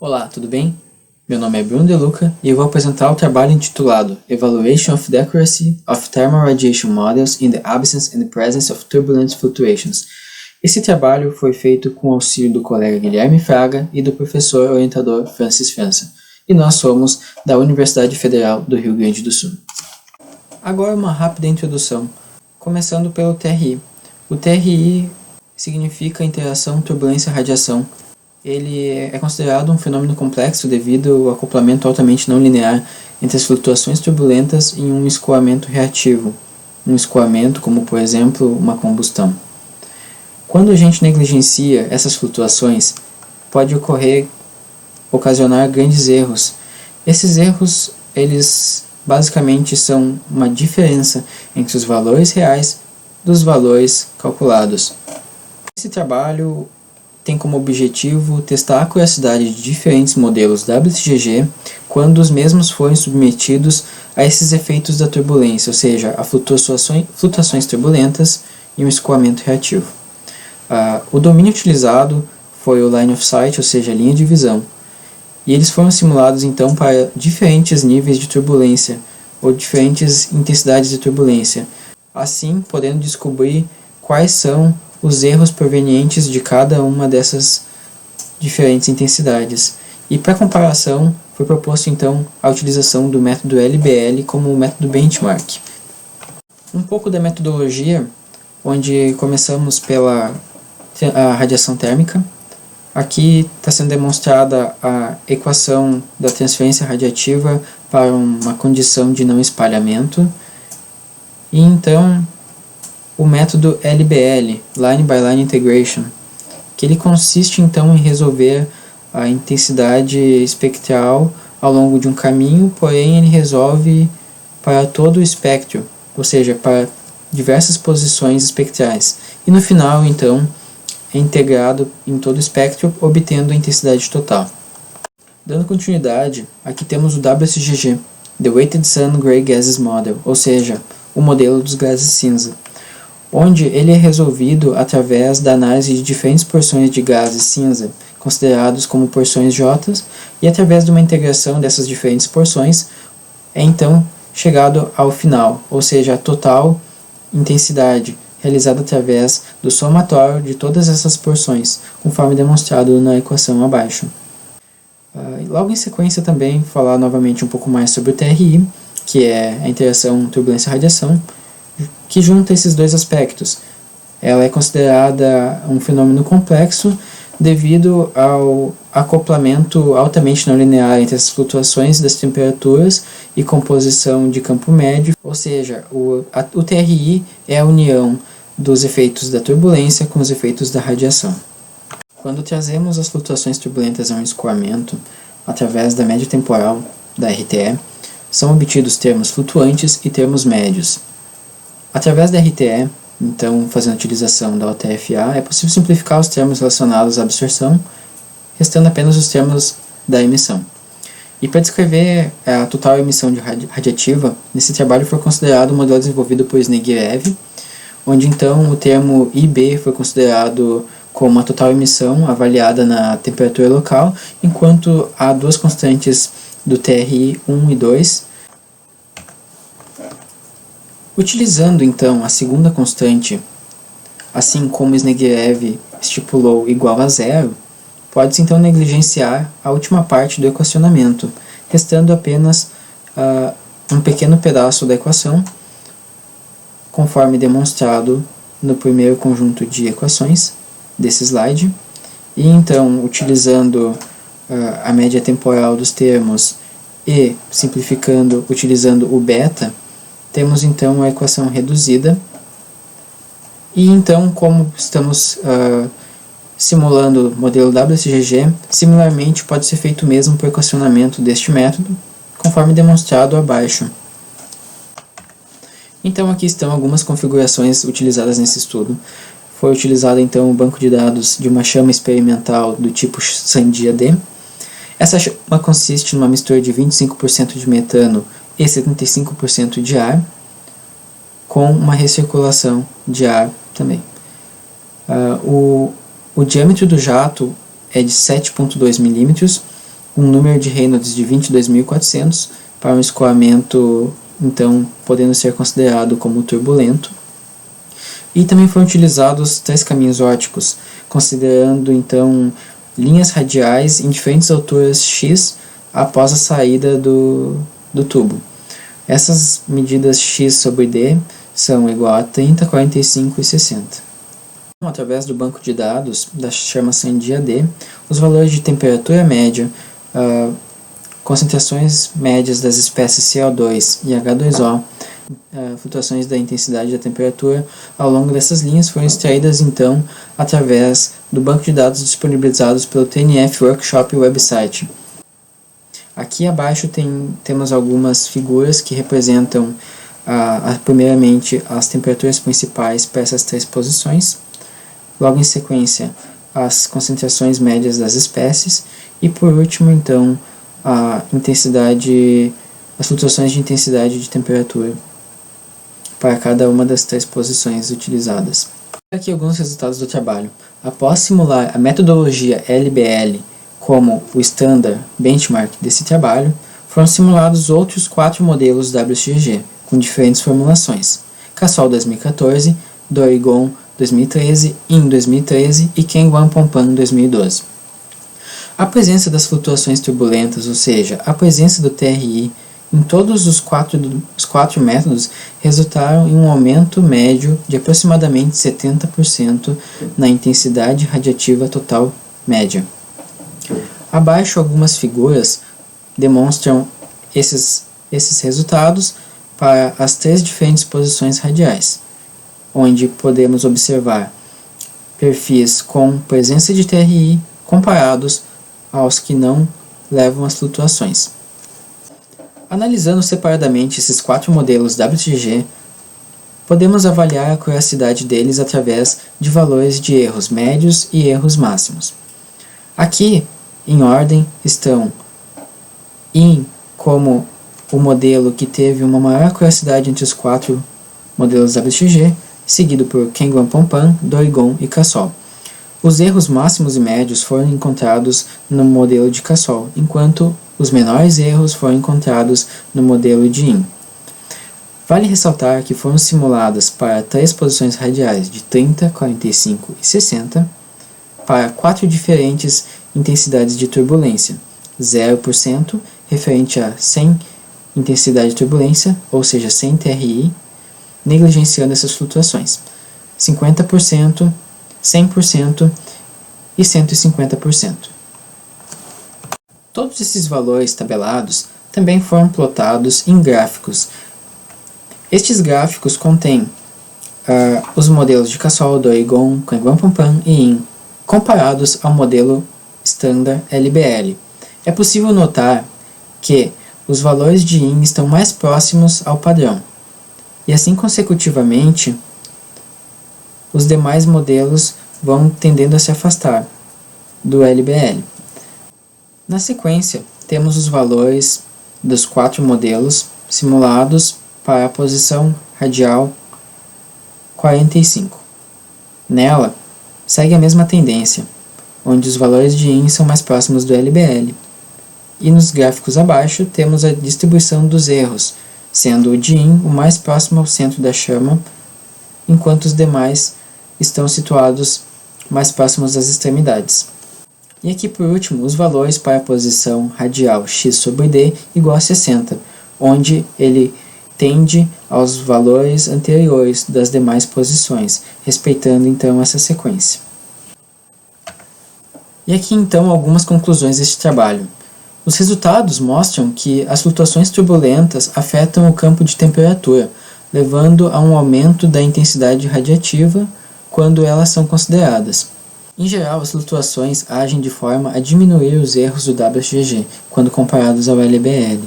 Olá, tudo bem? Meu nome é Bruno De Luca e eu vou apresentar o trabalho intitulado Evaluation of the Accuracy of Thermal Radiation Models in the Absence and Presence of Turbulent Fluctuations. Esse trabalho foi feito com o auxílio do colega Guilherme Fraga e do professor orientador Francis França, e nós somos da Universidade Federal do Rio Grande do Sul. Agora uma rápida introdução, começando pelo TRI. O TRI significa interação turbulência-radiação. Ele é considerado um fenômeno complexo devido ao acoplamento altamente não linear entre as flutuações turbulentas e um escoamento reativo, um escoamento como, por exemplo, uma combustão. Quando a gente negligencia essas flutuações, pode ocasionar grandes erros. Esses erros, eles basicamente são uma diferença entre os valores reais dos valores calculados. Esse trabalho tem como objetivo testar a curiosidade de diferentes modelos WSGG quando os mesmos forem submetidos a esses efeitos da turbulência, ou seja, a flutuações turbulentas e um escoamento reativo. O domínio utilizado foi o line of sight, ou seja, a linha de visão, e eles foram simulados então para diferentes níveis de turbulência ou diferentes intensidades de turbulência, assim podendo descobrir quais são os erros provenientes de cada uma dessas diferentes intensidades. E para comparação, foi proposto então a utilização do método LBL como método benchmark. Um pouco da metodologia, onde começamos pela radiação térmica. Aqui está sendo demonstrada a equação da transferência radiativa para uma condição de não espalhamento. E então o método LBL, Line by Line Integration, que ele consiste então em resolver a intensidade espectral ao longo de um caminho, porém ele resolve para todo o espectro, ou seja, para diversas posições espectrais. E no final, então, é integrado em todo o espectro, obtendo a intensidade total. Dando continuidade, aqui temos o WSGG, The Weighted Sun Gray Gases Model, ou seja, o modelo dos gases cinza, onde ele é resolvido através da análise de diferentes porções de gases cinza, considerados como porções J, e através de uma integração dessas diferentes porções, é então chegado ao final, ou seja, a total intensidade, realizada através do somatório de todas essas porções, conforme demonstrado na equação abaixo. Logo em sequência também falar novamente um pouco mais sobre o TRI, que é a interação turbulência-radiação, que junta esses dois aspectos. Ela é considerada um fenômeno complexo devido ao acoplamento altamente não linear entre as flutuações das temperaturas e composição de campo médio, ou seja, o TRI é a união dos efeitos da turbulência com os efeitos da radiação. Quando trazemos as flutuações turbulentas a um escoamento através da média temporal da RTE, são obtidos termos flutuantes e termos médios. Através da RTE, então fazendo a utilização da OTFA, é possível simplificar os termos relacionados à absorção, restando apenas os termos da emissão. E para descrever a total emissão radiativa, nesse trabalho foi considerado o modelo desenvolvido por Snegrev, onde então o termo IB foi considerado como a total emissão avaliada na temperatura local, enquanto há duas constantes do TRI 1 e 2. Utilizando então a segunda constante, assim como Snegrev estipulou igual a zero, pode-se então negligenciar a última parte do equacionamento, restando apenas um pequeno pedaço da equação, conforme demonstrado no primeiro conjunto de equações desse slide. E então, utilizando a média temporal dos termos e simplificando utilizando o beta, temos então a equação reduzida. E então, como estamos simulando o modelo WSGG, similarmente pode ser feito o mesmo para o equacionamento deste método, conforme demonstrado abaixo. Então aqui estão algumas configurações utilizadas nesse estudo. Foi utilizado então o banco de dados de uma chama experimental do tipo Sandia-D. Essa chama consiste numa mistura de 25% de metano e 75% de ar, com uma recirculação de ar também. O diâmetro do jato é de 7,2 mm um número de Reynolds de 22.400 para um escoamento, então, podendo ser considerado como turbulento. E também foram utilizados 3 caminhos ópticos, considerando, então, linhas radiais em diferentes alturas x após a saída do tubo. Essas medidas x sobre d são igual a 30, 45 e 60. Através do banco de dados da chamação D, os valores de temperatura média, concentrações médias das espécies CO2 e H2O, flutuações da intensidade da temperatura ao longo dessas linhas foram extraídas então através do banco de dados disponibilizados pelo TNF Workshop website. Aqui abaixo temos algumas figuras que representam primeiramente as temperaturas principais para essas 3 posições, logo em sequência as concentrações médias das espécies e por último então as flutuações de intensidade de temperatura para cada uma das 3 posições utilizadas. Aqui alguns resultados do trabalho. Após simular a metodologia LBL como o standard benchmark desse trabalho, foram simulados outros 4 modelos WXG com diferentes formulações: Cassol 2014, Doigon 2013, IN 2013 e Kenguan-Pompan 2012. A presença das flutuações turbulentas, ou seja, a presença do TRI em todos os quatro métodos, resultaram em um aumento médio de aproximadamente 70% na intensidade radiativa total média. Abaixo, algumas figuras demonstram esses resultados para as 3 diferentes posições radiais, onde podemos observar perfis com presença de TRI comparados aos que não levam às flutuações. Analisando separadamente esses 4 modelos WXG, podemos avaliar a curiosidade deles através de valores de erros médios e erros máximos. Aqui, em ordem, estão IN como o modelo que teve uma maior curiosidade entre os 4 modelos WXG, seguido por Kenguan-Pompan, Doigon e Cassol. Os erros máximos e médios foram encontrados no modelo de Cassol, enquanto os menores erros foram encontrados no modelo de IN. Vale ressaltar que foram simuladas para 3 posições radiais de 30, 45 e 60, para 4 diferentes intensidades de turbulência: 0% referente a 100 intensidade de turbulência, ou seja, 100 TRI, negligenciando essas flutuações, 50%, 100% e 150%. Todos esses valores tabelados também foram plotados em gráficos. Estes gráficos contêm os modelos de Cassol, Doigon, Kenguan-Pompan e IN, comparados ao modelo standard LBL. É possível notar que os valores de IN estão mais próximos ao padrão, e assim consecutivamente, os demais modelos vão tendendo a se afastar do LBL. Na sequência, temos os valores dos 4 modelos simulados para a posição radial 45. Nela, segue a mesma tendência, onde os valores de IN são mais próximos do LBL. E nos gráficos abaixo, temos a distribuição dos erros, sendo o de IN o mais próximo ao centro da chama, enquanto os demais estão situados mais próximos das extremidades. E aqui por último, os valores para a posição radial x sobre d igual a 60, onde ele tende aos valores anteriores das demais posições, respeitando então essa sequência. E aqui então algumas conclusões deste trabalho. Os resultados mostram que as flutuações turbulentas afetam o campo de temperatura, levando a um aumento da intensidade radiativa quando elas são consideradas. Em geral, as flutuações agem de forma a diminuir os erros do WXG quando comparados ao LBL.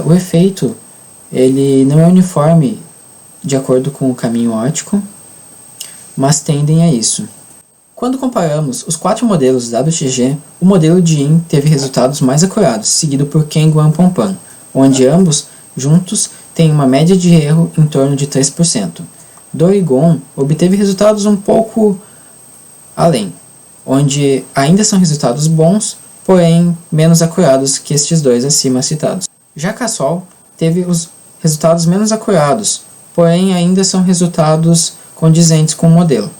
O efeito ele não é uniforme de acordo com o caminho óptico, mas tendem a isso. Quando comparamos os 4 modelos WXG, o modelo de IN teve resultados mais acurados, seguido por Kenguan-Pompan, onde ambos juntos têm uma média de erro em torno de 3%. Doigon obteve resultados um pouco além, onde ainda são resultados bons, porém menos acurados que estes dois acima citados. Já Cassol teve os resultados menos acurados, porém ainda são resultados condizentes com o modelo.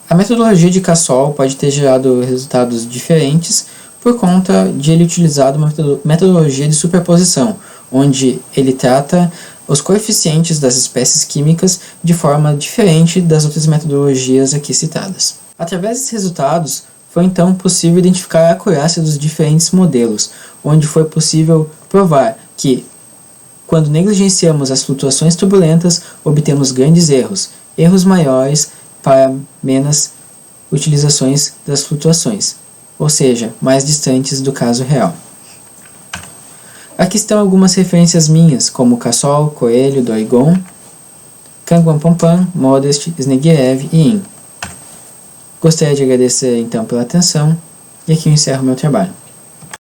A metodologia de Cassol pode ter gerado resultados diferentes por conta de ele utilizar uma metodologia de superposição, onde ele trata os coeficientes das espécies químicas de forma diferente das outras metodologias aqui citadas. Através desses resultados, foi então possível identificar a acurácia dos diferentes modelos, onde foi possível provar que, quando negligenciamos as flutuações turbulentas, obtemos grandes erros maiores para menos utilizações das flutuações, ou seja, mais distantes do caso real. Aqui estão algumas referências minhas, como Cassol, Coelho, Doigon, Kangwan-Pompan, Modest, Snegiev e In. Gostaria de agradecer então pela atenção, e aqui eu encerro meu trabalho.